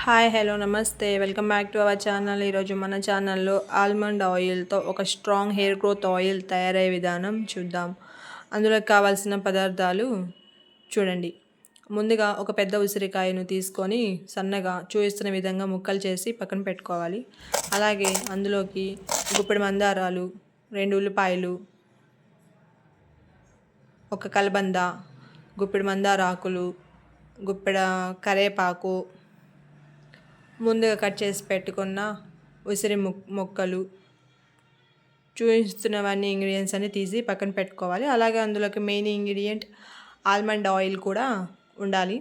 Hi hello నమస్తే welcome back to our channel. ఈరోజు మన ఛానల్లో ఆల్మండ్ ఆయిల్తో ఒక స్ట్రాంగ్ హెయిర్ గ్రోత్ ఆయిల్ తయారయ్యే విధానం చూద్దాం. అందులో కావాల్సిన పదార్థాలు చూడండి. ముందుగా ఒక పెద్ద ఉసిరికాయను తీసుకొని సన్నగా చూపిస్తున్న విధంగా ముక్కలు చేసి పక్కన పెట్టుకోవాలి. అలాగే అందులోకి గుప్పెడు మందారాలు, 2 ఉల్లిపాయలు, ఒక కలబంద, గుప్పెడు మందార ఆకులు, గుప్పెడ కరేపాకు, ముందుగా కట్ చేసి పెట్టుకున్న ఉసిరి మొక్కలు, చూపిస్తున్నవన్నీ ఇంగ్రీడియంట్స్ అన్ని తీసి పక్కన పెట్టుకోవాలి. అలాగే అందులోకి మెయిన్ ఇంగ్రీడియంట్ ఆల్మండ్ ఆయిల్ కూడా ఉండాలి.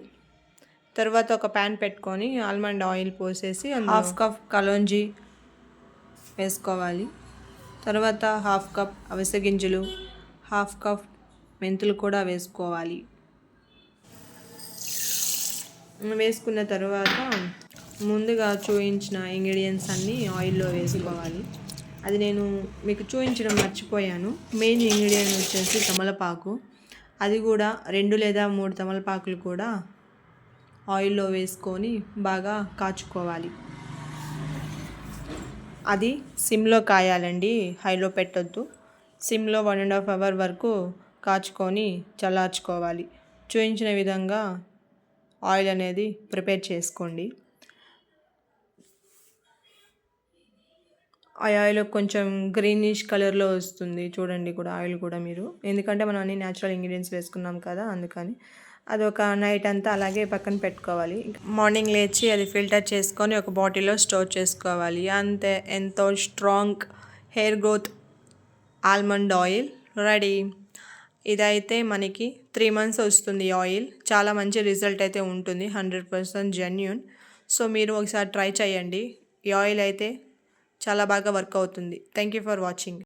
తర్వాత ఒక ప్యాన్ పెట్టుకొని ఆల్మండ్ ఆయిల్ పోసేసి హాఫ్ కప్ కలోంజీ వేసుకోవాలి. తర్వాత హాఫ్ కప్ అవిసె గింజలు, హాఫ్ కప్ మెంతులు కూడా వేసుకోవాలి. వేసుకున్న తర్వాత ముందుగా చూపించిన ఇంగ్రీడియంట్స్ అన్నీ ఆయిల్లో వేసుకోవాలి. అది నేను మీకు చూపించడం మర్చిపోయాను. మెయిన్ ఇంగ్రీడియంట్ వచ్చేసి తమలపాకు. అది కూడా 2 లేదా 3 తమలపాకులు కూడా ఆయిల్లో వేసుకొని బాగా కాచుకోవాలి. అది సిమ్లో కాయాలండి, హైలో పెట్టొద్దు. సిమ్లో 1.5 అవర్ వరకు కాచుకొని చల్లార్చుకోవాలి. చూపించిన విధంగా ఆయిల్ అనేది ప్రిపేర్ చేసుకోండి. ఆ ఆయిల్ కొంచెం గ్రీనిష్ కలర్లో వస్తుంది చూడండి కూడా ఆయిల్ కూడా మీరు, ఎందుకంటే మనం అన్ని న్యాచురల్ ఇంగ్రీడియంట్స్ వేసుకున్నాం కదా, అందుకని అది ఒక నైట్ అంతా అలాగే పక్కన పెట్టుకోవాలి. మార్నింగ్ లేచి అది ఫిల్టర్ చేసుకొని ఒక బాటిల్లో స్టోర్ చేసుకోవాలి. అంతే, ఎంతో strong hair growth almond oil ready. ఇదైతే మనకి 3 months వస్తుంది. ఆయిల్ చాలా మంచి రిజల్ట్ అయితే ఉంటుంది, 100% జెన్యూన్. సో మీరు ఒకసారి ట్రై చేయండి. ఈ ఆయిల్ అయితే చాలా బాగా వర్క్ అవుతుంది. Thank you for watching.